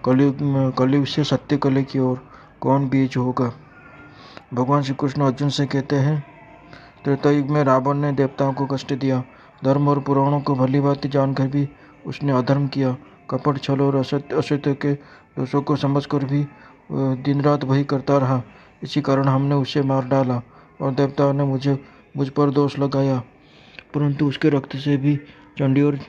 कलयुग से सत्य कलि की ओर कौन बीज होगा। भगवान श्री कृष्ण अर्जुन से कहते हैं, त्रेता युग में रावण ने देवताओं को कष्ट दिया। धर्म और पुराणों को भली भांति जानकर भी उसने अधर्म किया। कपट, छल और असत्य के दोषों को समझकर भी दिन रात वही करता रहा। इसी कारण हमने उसे मार डाला और देवताओं ने मुझ पर दोष लगाया। परंतु उसके रक्त से भी चंडी और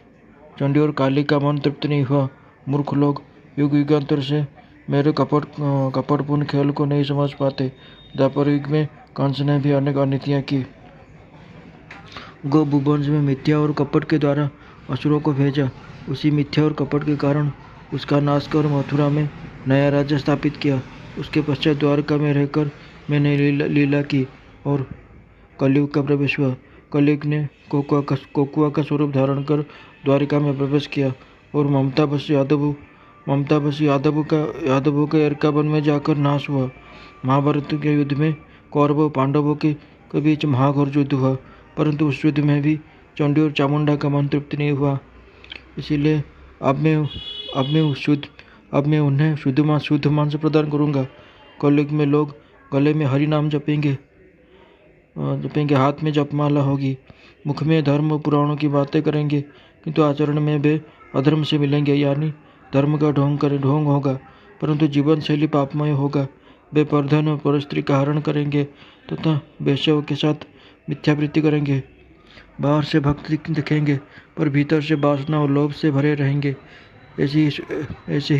काली का मन तृप्त नहीं हुआ। मूर्ख लोग युग युगांतर से मेरे कपटपूर्ण खेल को नहीं समझ पाते। द्वापर युग में कंस ने भी अनेक अनितियाँ की। गो भूवंश में मिथ्या और कपट के द्वारा असुरों को भेजा। उसी मिथ्या और कपट के कारण उसका नाश कर मथुरा में नया राज्य स्थापित किया। उसके पश्चात द्वारका में रहकर मैंने लीला की और कलयुग का प्रवेश हुआ। कलयुग ने कोकुआ का स्वरूप धारण कर द्वारिका में प्रवेश किया और ममतावश यादवों के एरका वन में जाकर नाश हुआ। महाभारत के युद्ध में कौरवों पांडवों के बीच महाघोर युद्ध हुआ, परंतु उस युद्ध में भी चंडी और चामुंडा का मन तृप्त नहीं हुआ। इसीलिए अब मैं उन्हें शुद्ध मांस प्रदान करूंगा। कलयुग में लोग गले में हरि नाम जपेंगे, हाथ में जपमाला होगी, मुख में धर्म और पुराणों की बातें करेंगे, किंतु आचरण में वे अधर्म से मिलेंगे। यानी धर्म का ढोंग होगा, परंतु जीवन शैली पापमय होगा। वे परधन और परस्त्री का हरण करेंगे तथा वैश्यों के साथ मिथ्यावृत्ति करेंगे। बाहर से भक्ति दिखेंगे, पर भीतर से वासना और लोभ से भरे रहेंगे। ऐसे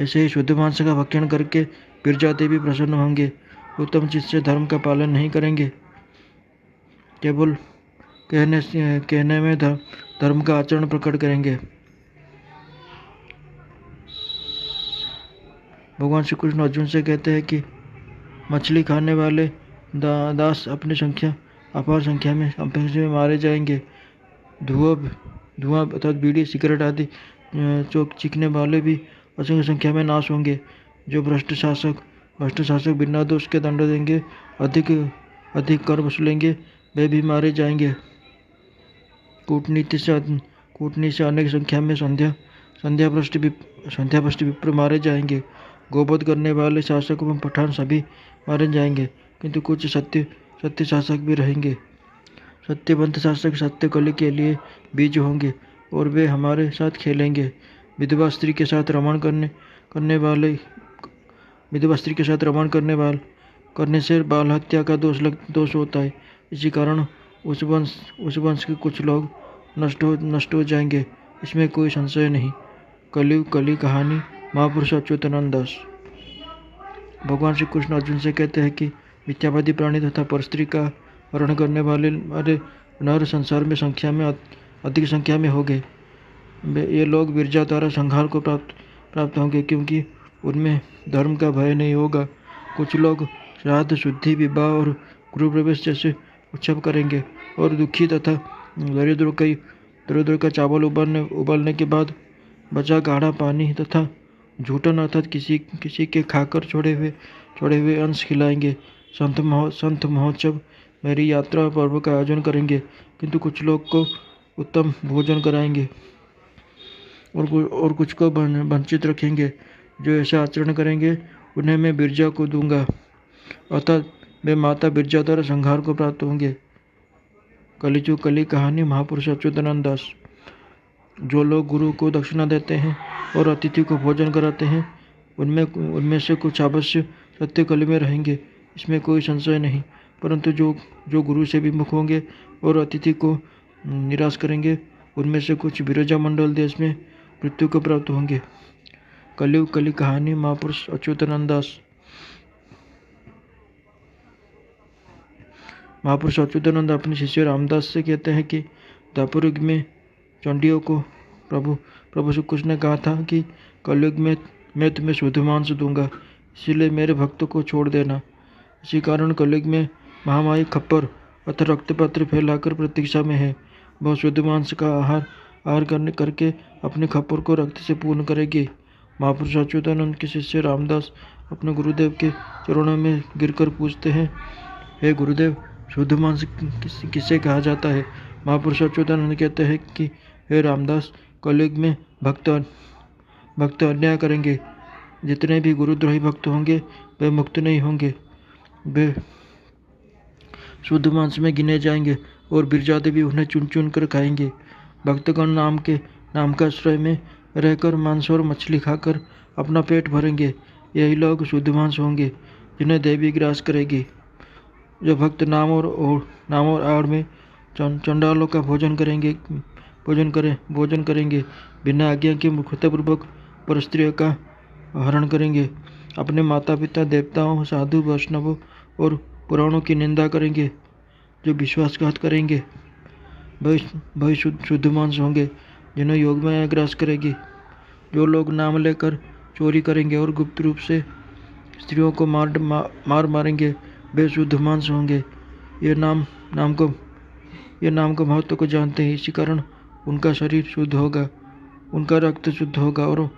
ही शुद्ध मांस का भक्षण करके प्रजाति भी प्रसन्न होंगे। उत्तम चित्त से धर्म का पालन नहीं करेंगे, केवल कहने में धर्म का आचरण प्रकट करेंगे। भगवान श्री कृष्ण अर्जुन से कहते हैं कि मछली खाने वाले दास अपार संख्या में मारे जाएंगे। धुआं अर्थात बीड़ी, सिगरेट आदि चीखने वाले भी असंख्य संख्या में नाश होंगे। जो भ्रष्ट शासक बिना दोष के दंड देंगे, अधिक कर वसूलेंगे, वे भी मारे जाएंगे। कूटनीति से अनेक संख्या में संध्याभ्रष्ट विप्र मारे जाएंगे। गोवध करने वाले शासक एवं पठान सभी मारे जाएंगे, किंतु कुछ सत्य शासक भी रहेंगे। सत्यवंत शासक सत्य कलि के लिए बीज होंगे और वे हमारे साथ खेलेंगे। विधवा स्त्री के साथ रमण करने से बाल हत्या का दोष होता है। इसी कारण उस वंश के कुछ लोग नष्ट हो जाएंगे, इसमें कोई संशय नहीं। कलि कहानी महापुरुष अच्युतानंद दास। भगवान श्री कृष्ण अर्जुन से कहते हैं कि मिथ्यावादी प्राणी तथा परस्त्री का हरण करने वाले नर संसार में अधिक संख्या में होंगे। ये लोग विरजा द्वारा संहार को प्राप्त होंगे, क्योंकि उनमें धर्म का भय नहीं होगा। कुछ लोग श्राद्ध, शुद्धि, विवाह और गृह प्रवेश जैसे उत्सव करेंगे और दुखी तथा दरिद्र का चावल उबालने के बाद बचा गाढ़ा पानी तथा झूठन अर्थात किसी के खाकर छोड़े हुए अंश खिलाएंगे। संत महोत्सव, मेरी यात्रा पर्व का आयोजन करेंगे, किंतु कुछ लोग को उत्तम भोजन कराएंगे और कुछ को वंचित रखेंगे। जो ऐसा आचरण करेंगे उन्हें मैं बिरजा को दूंगा, अर्थात वे माता बिरजा द्वारा संहार को प्राप्त होंगे। कलि कहानी महापुरुष अच्युतानंद दास। जो लोग गुरु को दक्षिणा देते हैं और अतिथि को भोजन कराते हैं, उनमें से कुछ अवश्य सत्य कलि में रहेंगे, इसमें कोई संशय नहीं। परंतु जो गुरु से विमुख होंगे और अतिथि को निराश करेंगे, उनमें से कुछ विरजा मंडल देश में मृत्यु को प्राप्त होंगे। कलि कहानी महापुरुष अच्युतानंद दास। महापुरुष अच्युतानंद अपने शिष्य रामदास से कहते हैं कि द्वापर युग में चंडियों को प्रभु श्री कृष्ण ने कहा था कि कलयुग में मैं तुम्हें शुद्ध मांस दूंगा, इसीलिए मेरे भक्त को छोड़ देना। इसी कारण कलयुग में महामाई खप्पर अथवा रक्तपत्र फैलाकर प्रतीक्षा में है। वह शुद्ध मांस का आहार करके अपने खप्पर को रक्त से पूर्ण करेगी। महापुरुष अच्युतानंद के शिष्य रामदास अपने गुरुदेव के चरणों में गिरकर पूछते हैं, हे गुरुदेव, शुद्ध मांस किसे कहा जाता है? महापुरुष अच्युतानंद कहते हैं कि हे रामदास, कलयुग में भक्त अन्याय करेंगे। जितने भी गुरुद्रोही भक्त होंगे वे मुक्त नहीं होंगे, वे शुद्ध मांस में गिने जाएंगे और बिरजा देवी उन्हें चुन चुन कर खाएंगे। भक्तगण नाम का आश्रय में रहकर मांस और मछली खाकर अपना पेट भरेंगे। यही लोग शुद्ध मांस होंगे जिन्हें देवी ग्रास करेगी। जो भक्त नाम और आड़ में चंडालों का भोजन करेंगे, बिना आज्ञा के मूर्खतापूर्वक पर स्त्रियों का हरण करेंगे, अपने माता पिता, देवताओं, साधु, वैष्णवों और पुराणों की निंदा करेंगे, जो विश्वासघात करेंगे, वही शुद्ध मांस होंगे जिन्हें योग में ग्रास करेगी। जो लोग नाम लेकर चोरी करेंगे और गुप्त रूप से स्त्रियों को मारेंगे, वे शुद्ध मांस होंगे। ये नाम को महत्व को जानते हैं, इसी कारण उनका शरीर शुद्ध होगा, उनका रक्त शुद्ध होगा और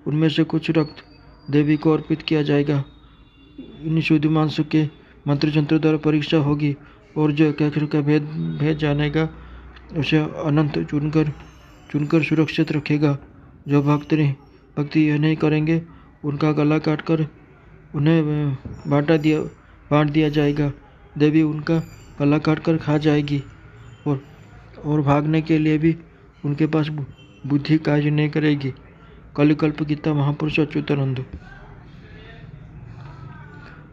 उनमें से कुछ रक्त देवी को अर्पित किया जाएगा। इन शुद्ध मांस के मंत्र जंत्र द्वारा परीक्षा होगी और जो एकाक्षर का भेद जानेगा उसे अनंत चुनकर सुरक्षित रखेगा। जो भक्ति यह नहीं करेंगे उनका गला काटकर उन्हें बांट दिया जाएगा। देवी उनका गला काटकर खा जाएगी और भागने के लिए भी उनके पास बुद्धि कार्य नहीं करेगी। कलिकल्प गीता महापुरुष अच्युतानंद।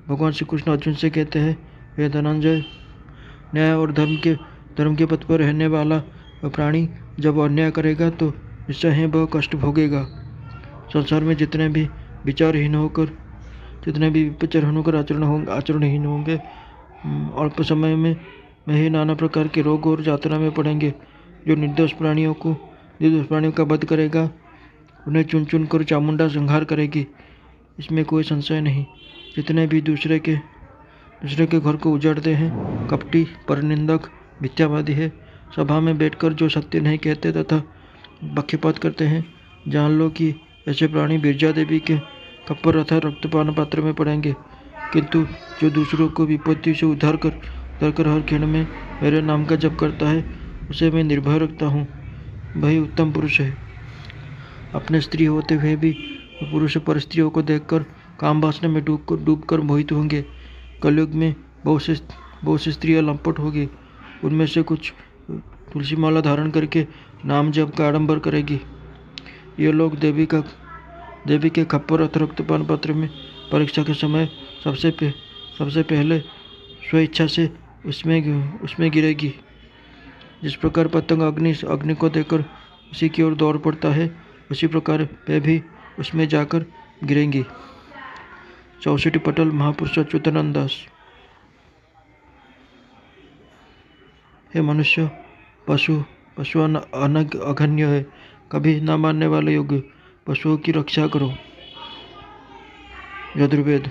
भगवान श्री कृष्ण अर्जुन से कहते हैं, हे धनंजय, न्याय और धर्म के पथ पर रहने वाला प्राणी जब अन्याय करेगा तो निश्चय ही वह कष्ट भोगेगा। संसार में जितने भी विचारहीन होकर आचरणहीन होंगे, अल्प समय में ही नाना प्रकार के रोग और यातना में पड़ेंगे। जो निर्दोष प्राणियों का वध करेगा उन्हें चुन चुन कर चामुंडा संहार करेगी, इसमें कोई संशय नहीं। जितने भी दूसरे के घर को उजाड़ते हैं, कपटी, परनिंदक, मिथ्यावादी है, सभा में बैठकर जो सत्य नहीं कहते तथा पक्षपात करते हैं, जान लो कि ऐसे प्राणी बिरजा देवी के कप्पर तथा रक्तपान पात्र में पड़ेंगे। किंतु जो दूसरों को विपत्ति से उद्धार कर हर क्षण में मेरे नाम का जप करता है, उसे मैं निर्भय रखता हूँ, वही उत्तम पुरुष है। अपने स्त्री होते हुए भी पुरुष पर स्त्रियों को देखकर काम वासना में डूबकर मोहित होंगे। कलयुग में बहुत सी स्त्रियां लंपट होगी, उनमें से कुछ तुलसी माला धारण करके नाम जप का आडंबर करेगी। ये लोग देवी के खप्पर अथवा रक्तपान पात्र में परीक्षा के समय सबसे पहले स्वेच्छा से उसमें गिरेगी। जिस प्रकार पतंग अग्नि को देखकर उसी की ओर दौड़ पड़ता है, उसी प्रकार वे भी उसमें जाकर गिरेंगी। 64 पटल महापुरुष अच्युतानंद दास। हे मनुष्य, पशु अघन्य है, कभी न मानने वाले योग्य पशुओं की रक्षा करो। यजुर्वेद।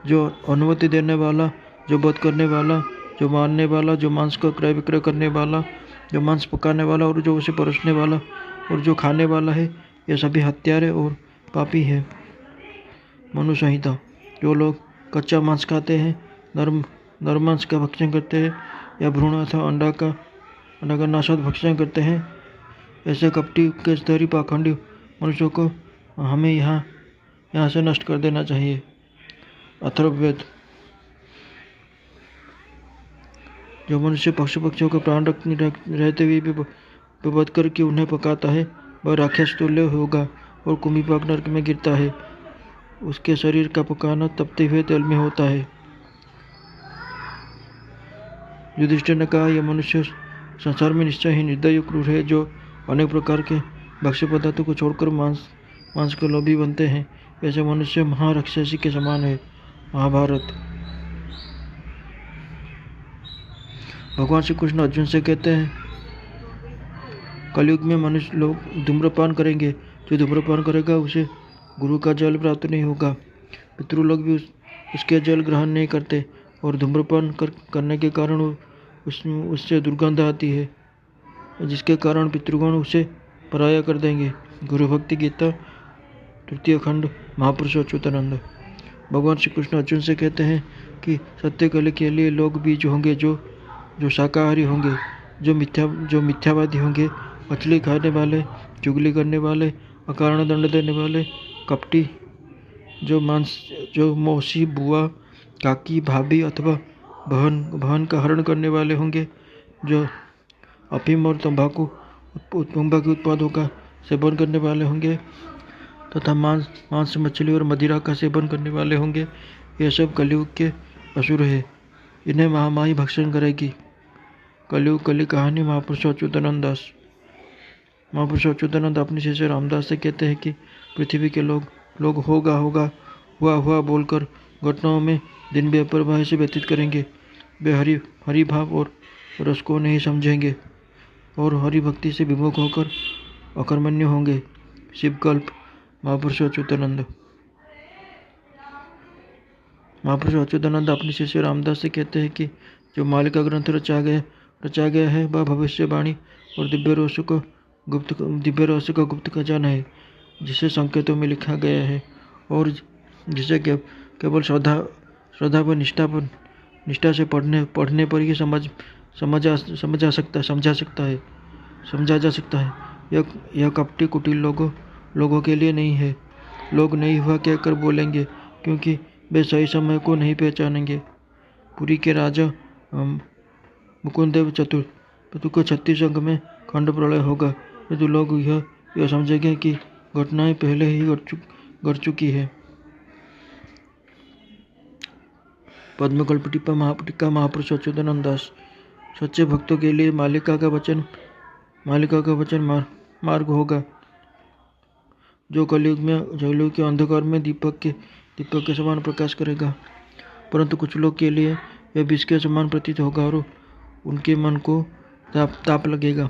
जो अनुमति देने वाला, जो वध करने वाला, जो मारने वाला, जो मांस का क्रय विक्रय करने वाला, जो मांस पकाने वाला और जो उसे परोसने वाला और जो खाने वाला है, ये सभी हत्यारे और पापी है। मनु संहिता। जो लोग कच्चा मांस खाते हैं, नर मांस का भक्षण करते हैं या भ्रूण अथवा अंडा का नाशाद भक्षण करते हैं, ऐसे कपटी केशधारी पाखंडी मनुष्यों को हमें यहाँ से नष्ट कर देना चाहिए। अथर्ववेद। जो मनुष्य पशु पक्षियों को प्राण रहते हुए भी वध करके उन्हें पकाता है, वह राक्षस तुल्य होगा और कुम्भीपाक नरक में गिरता है। उसके शरीर का पकाना तपते हुए तेल में होता है। युधिष्ठिर ने कहा, यह मनुष्य संसार में निश्चय ही निर्दयी क्रूर है, जो अनेक प्रकार के भक्ष्य पदार्थों को छोड़कर मांस के लोभी बनते हैं। ऐसे मनुष्य महाराक्षसी के समान है। महाभारत। भगवान श्री कृष्ण अर्जुन से कहते हैं, कलयुग में मनुष्य लोग धूम्रपान करेंगे। जो धूम्रपान करेगा उसे गुरु का जल प्राप्त नहीं होगा। पितृलोग भी उसके जल ग्रहण नहीं करते और धूम्रपान करने के कारण उससे दुर्गंध आती है, जिसके कारण पितृगण उसे पराया कर देंगे। गुरु भक्ति गीता 3 खंड महापुरुष अच्युतानंद। भगवान श्री कृष्ण अर्जुन से कहते हैं कि सत्य कले के लिए लोग बीज होंगे, जो शाकाहारी होंगे, जो मिथ्यावादी होंगे, मछली खाने वाले, चुगली करने वाले अकारण दंड देने वाले कपटी, जो मौसी, बुआ, काकी, भाभी अथवा बहन का हरण करने वाले होंगे, जो अफीम और तंबाकू उत्पादों का सेवन करने वाले होंगे तथा मांस, मछली और मदिरा का सेवन करने वाले होंगे, ये सब कलयुग के असुर है। इन्हें महामारी भक्षण करेगी। कलयुग कली कहानी महापुरुष अच्युतानंद दास। महापुरुष अच्युतानंद अपने शिष्य रामदास से कहते हैं कि पृथ्वी के लोग होगा हुआ बोलकर घटनाओं में दिन बेपरवाही से व्यतीत करेंगे। वे हरि भाव और रस को नहीं समझेंगे और हरि भक्ति से विमुख होकर अकर्मण्य होंगे। शिवकल्प महापुरुष अच्युतानंद। महापुरुष अच्युतानंद अपने शिष्य रामदास से कहते हैं कि जो मालिका ग्रंथ रचा गया है वह भविष्यवाणी और दिव्य रहस्य का गुप्त खजाना है, जिसे संकेतों में लिखा गया है और जिसे केवल श्रद्धा व निष्ठा से पढ़ने पर ही समझा जा सकता है। यह कपटी कुटिल लोगों के लिए नहीं है। लोग नहीं हुआ कहकर बोलेंगे, क्योंकि वे सही समय को नहीं पहचानेंगे। पुरी के राजा मुकुंददेव चतुर्थ को 36 अंक में खंड प्रलय होगा, यदि लोग यह समझेंगे कि घटनाएं पहले ही घट चुकी है। पद्मकल्प टीका महापुरुष अच्युतानंद दास। सच्चे भक्तों के लिए मालिका का वचन मार्ग होगा, जो कलयुग के अंधकार में दीपक के समान प्रकाश करेगा। परंतु कुछ लोग के लिए यह विष के समान प्रतीत होगा और उनके मन को ताप लगेगा।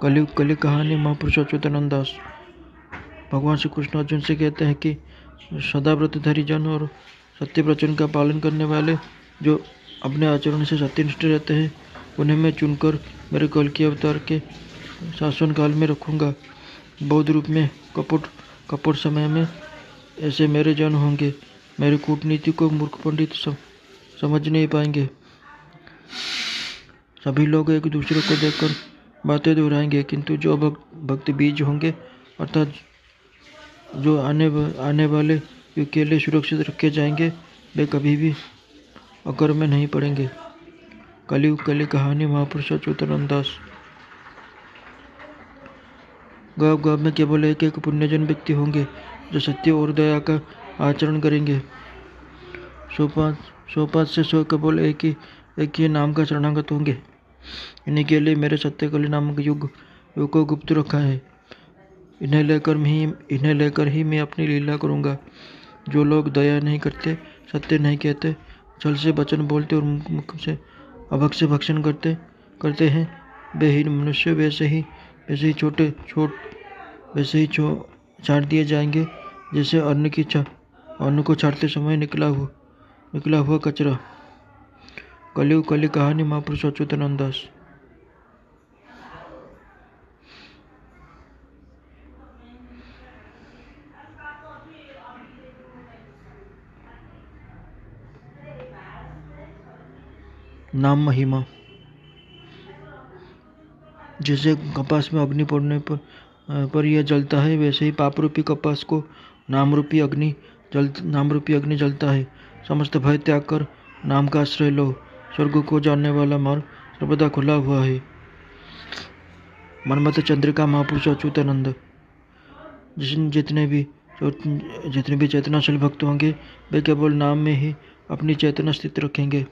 कलयुग कली कहानी महापुरुष अच्युतानंद दास। भगवान श्री कृष्ण अर्जुन से कहते हैं कि सदा व्रतधारी जन और सत्य वचन का पालन करने वाले, जो अपने आचरण से सत्यनिष्ठ रहते हैं, उन्हें मैं चुनकर मेरे कल के अवतार के शासन काल में रखूँगा। बौद्ध रूप में कपट समय में ऐसे मेरे जन होंगे। मेरी कूटनीति को मूर्ख पंडित समझ नहीं पाएंगे। सभी लोग एक दूसरे को देखकर बातें दोहराएंगे, किंतु जो भक्त बीज होंगे, अर्थात जो आने वाले युग के लिए सुरक्षित रखे जाएंगे, वे कभी भी अकर में नहीं पड़ेंगे। कलयुग कली कहानी महापुरुष अच्युतानंद दास। गाँव में केवल एक पुण्यजन व्यक्ति होंगे, जो सत्य और दया का आचरण करेंगे। 105 से 100 केवल एक ही नाम का शरणागत होंगे। इन्हीं के लिए मेरे सत्यकली नामक युग को गुप्त रखा है। इन्हें लेकर ही मैं अपनी लीला करूँगा। जो लोग दया नहीं करते, सत्य नहीं कहते, छल से वचन बोलते और मुख से अभक्त से भक्षण करते हैं, वे हीन मनुष्य वैसे ही छाट दिए जाएंगे, जैसे अन्न को छाटते समय निकला हुआ कचरा। कलयुग कली कहानी महापुरुष अच्युतानंद दास। नाम महिमा। जैसे कपास में अग्नि पड़ने पर यह जलता है, वैसे ही पाप रूपी कपास को नाम रूपी अग्नि जलता है। समस्त भय त्याग कर नाम का आश्रय लो। स्वर्ग को जानने वाला मार्ग सर्वदा खुला हुआ है। मनमत चंद्रिका महापुरुष अच्युतानंद। जितने भी चेतनाशील भक्त होंगे, वे केवल नाम में ही अपनी चेतना स्थित रखेंगे।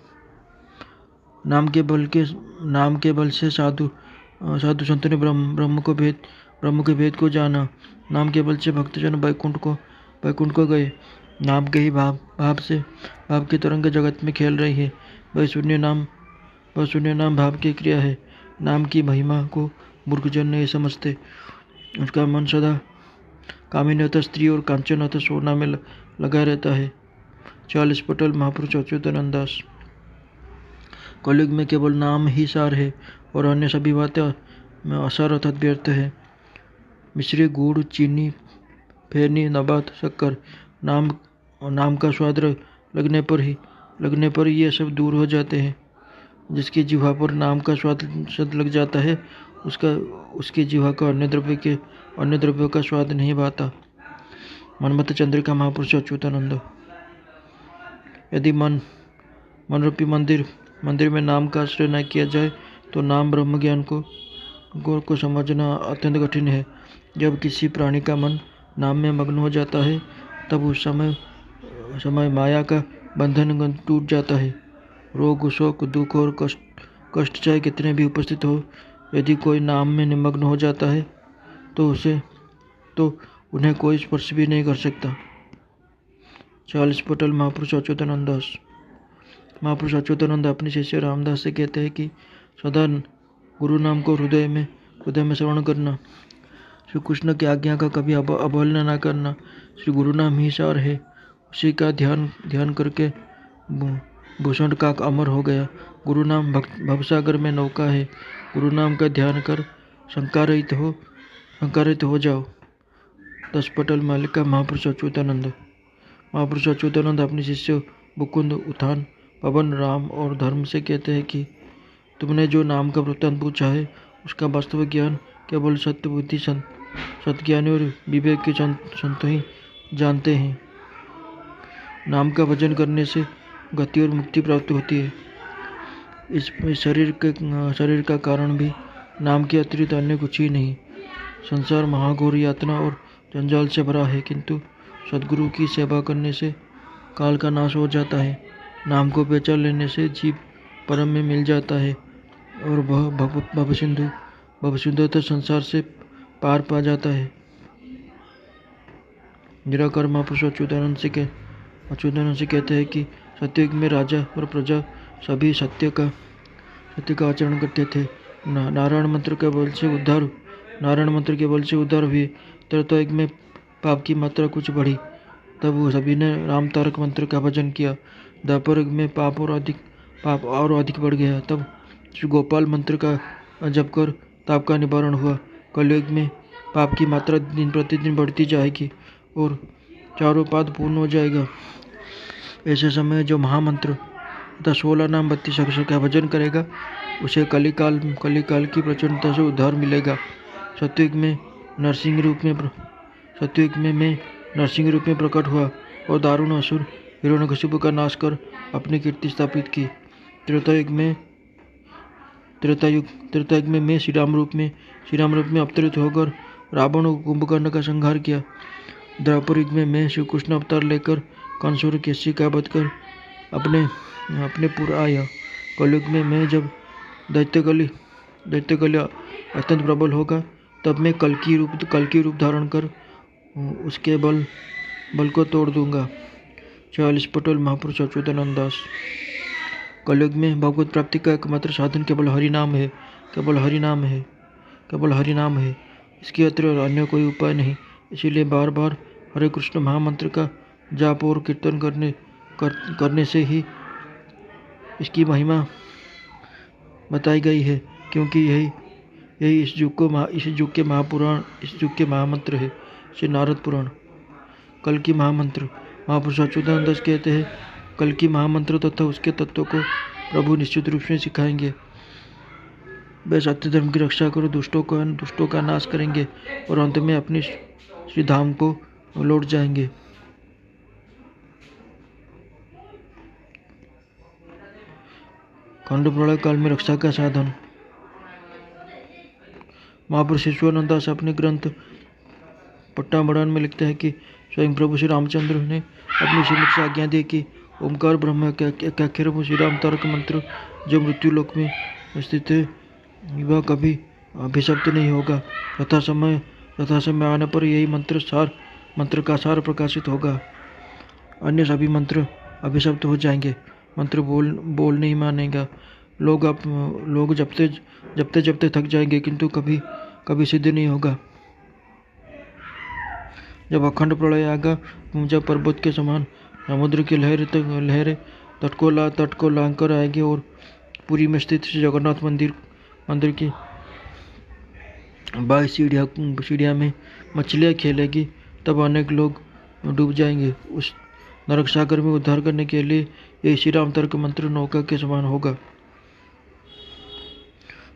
नाम के बल से साधु संतों ने ब्रह्म के भेद को जाना। नाम के बल से भक्तजन वैकुंठ को गए। नाम के ही भाव की तरंग जगत में खेल रही है। वह शून्य नाम भाव की क्रिया है। नाम की महिमा को मूर्खजन नहीं समझते। उसका मन सदा कामिनीता स्त्री और कांचनता सोना में लगा रहता है। 40 पटल महापुरुष अच्युतानंद दास। कलयुग में केवल नाम ही सार है और अन्य सभी बातें असार अर्थात व्यर्थ है। मिश्री, गुड़, चीनी, फेनी, नबात, शक्कर, नाम का स्वाद लगने पर ये सब दूर हो जाते हैं। जिसकी जिह्वा पर नाम का स्वाद लग जाता है, उसकी जिह्वा का अन्य द्रव्य के अन्य द्रव्यों का स्वाद नहीं भाता। मनमत चंद्रिका महापुरुष अच्युतानंद। यदि मन रूपी मंदिर में नाम का आश्रय न किया जाए तो नाम ब्रह्म ज्ञान को समझना अत्यंत कठिन है। जब किसी प्राणी का मन नाम में मग्न हो जाता है तब उस समय माया का बंधन टूट जाता है। रोग, शोक, दुख और कष्ट चाहे कितने भी उपस्थित हो, यदि कोई नाम में निमग्न हो जाता है तो उन्हें कोई स्पर्श भी नहीं कर सकता। चार्ल्स पटेल महापुरुष अच्युतानंद दास। महापुरुष अच्युतानंद अपने शिष्य रामदास से कहते हैं कि सदा गुरु नाम को हृदय में श्रवण करना, श्री कृष्ण की आज्ञा का कभी अवहेलना न करना। श्री गुरु नाम ही सार है, उसी का ध्यान करके भूषण काक अमर हो गया। गुरु नाम भवसागर में नौका है, गुरु नाम का ध्यान कर शंकारित हो जाओ। दस पटल मालिका महापुरुष अच्युतानंद। महापुरुष अच्युतानंद अपने शिष्य मुकुंद, उत्थान, पवन, राम और धर्म से कहते हैं कि तुमने जो नाम का वृत्तांत पूछा है उसका वास्तविक ज्ञान केवल सत्य बुद्धि सत्ज्ञानी और विवेक के संत ही जानते हैं। नाम का भजन करने से गति और मुक्ति प्राप्त होती है। इस शरीर का कारण भी नाम के अतिरिक्त अन्य कुछ ही नहीं। संसार महाघोर यातना और जंजाल से भरा है, किंतु सद्गुरु की सेवा करने से काल का नाश हो जाता है। नाम को पहचान लेने से जीव परम में मिल जाता है और वह भवसिंधु संसार से पार पा जाता है। निराकार महापुरुष अच्युतानंद से कहते हैं कि सत्ययुग में राजा और प्रजा सभी सत्य का आचरण करते थे। नारायण मंत्र के बल से उद्धार हुए। त्रेतायुग में पाप की मात्रा कुछ बढ़ी, तब वो सभी ने राम तारक मंत्र का भजन किया। द्वापर युग में पाप और अधिक बढ़ गया, तब श्री गोपाल मंत्र का जप कर ताप का निवारण हुआ। कलयुग में पाप की मात्रा दिन प्रतिदिन बढ़ती जाएगी और चारों पाद पूर्ण हो जाएगा। ऐसे समय जो महामंत्र तथा 16 नाम 32 अक्षर का भजन करेगा उसे कलिकाल की प्रचंडता से उद्धार मिलेगा। सतयुग में नरसिंह रूप में प्रकट हुआ और दारुण असुर हिरण्यकशिपु का नाश कर अपनी कीर्ति स्थापित की। त्रेतायुग में मैं श्री राम रूप में अवतरित होकर रावण और कुंभकर्ण का संहार किया। द्वापर युग में मैं श्री कृष्ण अवतार लेकर कंस और केसी का वध कर अपने पुर आया। कलयुग में मैं जब दैत्य कली अत्यंत प्रबल होगा तब मैं कल्कि रूप धारण कर उसके बल को तोड़ दूंगा। चार्ल्स पटेल महापुरुष अच्युतानंद दास। कलयुग में भगवत प्राप्ति का एकमात्र साधन केवल हरि नाम है। इसके अतिरिक्त अन्य कोई उपाय नहीं। इसीलिए बार बार हरे कृष्ण महामंत्र का जाप और कीर्तन करने से ही इसकी महिमा बताई गई है, क्योंकि यही इस युग के महामंत्र है। श्री नारद पुराण। कल की महामंत्र। महापुरुष अच्युतानंद दास कहते हैं, कल की महामंत्र तथा उसके तत्वों को प्रभु निश्चित रूप से सिखाएंगे। वे सत्य धर्म की रक्षा कर दुष्टों का नाश करेंगे और अंत में अपने श्री धाम को लौट जाएंगे। खंड प्रलय काल में रक्षा का साधन। महापुरुष ईश्वरानंद दास अपने ग्रंथ पट्टामढ़ान में लिखते हैं कि स्वयं प्रभु श्री रामचंद्र ने अपनी श्रीमत से आज्ञा दी कि ओमकार ब्रह्म एकाक्षर श्री राम तारक मंत्र जो मृत्यु लोक में स्थित है वह कभी अभिशप्त नहीं होगा। तथा समय आने पर यही मंत्र का सार प्रकाशित होगा। अन्य सभी मंत्र अभिशप्त हो जाएंगे। मंत्र बोल नहीं मानेगा। लोग जपते थक जाएंगे, किंतु कभी सिद्ध नहीं होगा। जब अखंड प्रलय आएगा, जब पर्वत के समान समुद्र की लहरें तट को लांग कर आएगी और पुरी में स्थित श्री जगन्नाथ मंदिर की 22 सीढ़ियाँ में मछलियाँ खेलेगी, तब अनेक लोग डूब जाएंगे। उस नरक सागर में उद्धार करने के लिए ये श्री राम तारक मंत्र नौका के समान होगा।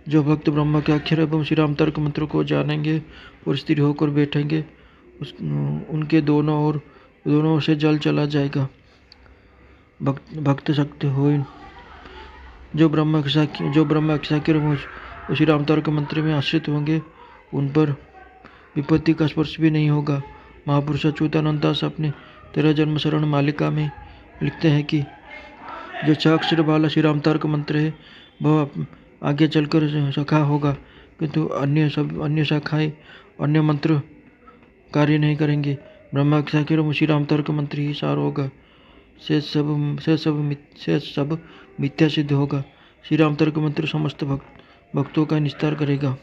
जो भक्त ब्रह्म के अक्षर एवं श्री राम तर्क मंत्र को जानेंगे और स्थिर होकर बैठेंगे, उनके दोनों ओर से जल चला जाएगा। भक्त शक्ति हो जो ब्रह्म अक्षाक्षर और श्री राम तर्क मंत्र में आश्रित होंगे, उन पर विपत्ति का स्पर्श भी नहीं होगा। महापुरुष अच्युतानंद दास अपने 13 जन्म शरण मालिका में लिखते हैं कि जो 6 अक्षर वाला श्री राम तर्क मंत्र है, वह आगे चलकर शाखा होगा, किंतु अन्य शाखाएं, अन्य मंत्र कार्य नहीं करेंगे। ब्रह्म अक्षाक्षर और श्री राम तर्क मंत्र ही सार होगा। से सब मिथ्या सिद्ध होगा। श्री राम तर्क मंत्र समस्त भक्तों का निस्तार करेगा।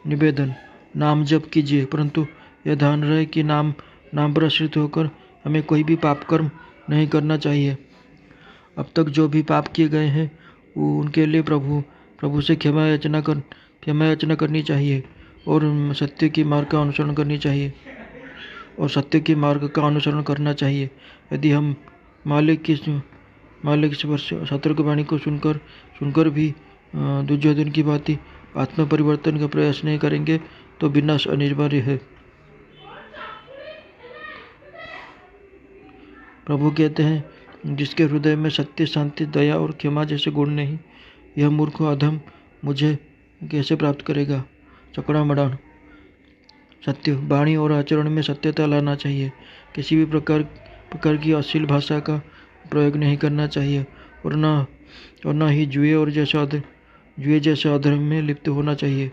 निवेदन, नाम जप कीजिए, परंतु यह ध्यान रहे कि नाम पर आश्रित होकर हमें कोई भी पाप कर्म नहीं करना चाहिए। अब तक जो भी पाप किए गए हैं, उनके लिए प्रभु से क्षमा याचना करनी चाहिए और सत्य की मार्ग का अनुसरण करना चाहिए। यदि हम मालिक की सतर्क वाणी को सुनकर भी दुर्योधन की भांति आत्म परिवर्तन का प्रयास नहीं करेंगे, तो विनाश अनिवार्य है। प्रभु कहते हैं, जिसके हृदय में सत्य, शांति, दया और क्षमा जैसे गुण नहीं, यह मूर्ख अधम मुझे कैसे प्राप्त करेगा। चकड़ा मडान। सत्य, वाणी और आचरण में सत्यता लाना चाहिए। किसी भी प्रकार की अश्लील भाषा का प्रयोग नहीं करना चाहिए और न ही जुए जैसे अधर्म में लिप्त होना चाहिए।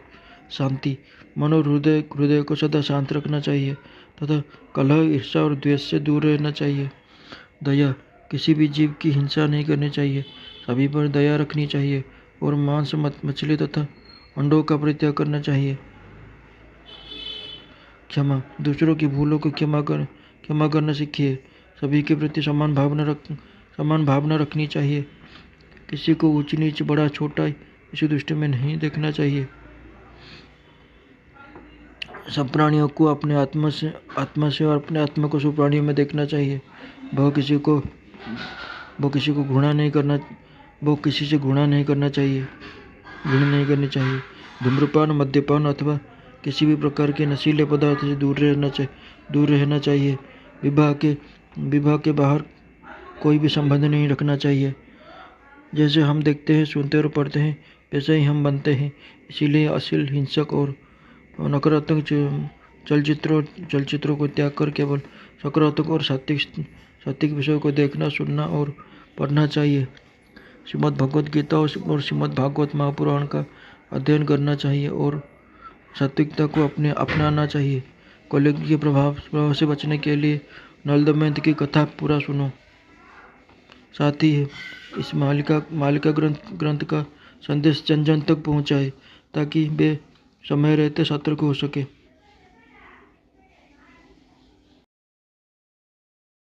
शांति, मन और हृदय को सदा शांत रखना चाहिए तथा कलह, ईर्ष्या और द्वेष से दूर रहना चाहिए। दया, किसी भी जीव की हिंसा नहीं करनी चाहिए, सभी पर दया रखनी चाहिए और मांस, मछली तथा अंडों का परित्याग करना चाहिए। क्षमा, दूसरों की भूलों को क्षमा करना सीखिए। सभी के प्रति समान भावना रखनी चाहिए। किसी को ऊंच नीच, बड़ा छोटा इसी दृष्टि में नहीं देखना चाहिए। सब प्राणियों को अपने आत्मा से और अपने आत्मा को सब प्राणियों में देखना चाहिए। वो किसी से घृणा नहीं करनी चाहिए। धूम्रपान, मद्यपान अथवा किसी भी प्रकार के नशीले पदार्थ से दूर रहना चाहिए। विवाह के बाहर कोई भी संबंध नहीं रखना चाहिए। जैसे हम देखते हैं, सुनते और पढ़ते हैं, वैसे ही हम बनते हैं। इसीलिए अश्लील, हिंसक और नकारात्मक चलचित्रों को त्याग कर केवल सकारात्मक और सात्विक विषयों को देखना, सुनना और पढ़ना चाहिए। श्रीमद् भगवद गीता और श्रीमद् भागवत महापुराण का अध्ययन करना चाहिए और सात्विकता को अपनाना चाहिए। कलयुग के प्रभाव से बचने के लिए नल दमयंती की कथा पूरा सुनो। साथ ही इस मालिका ग्रंथ का संदेश जन जन तक पहुँचाए, ताकि वे समय रहते सतर्क हो सके।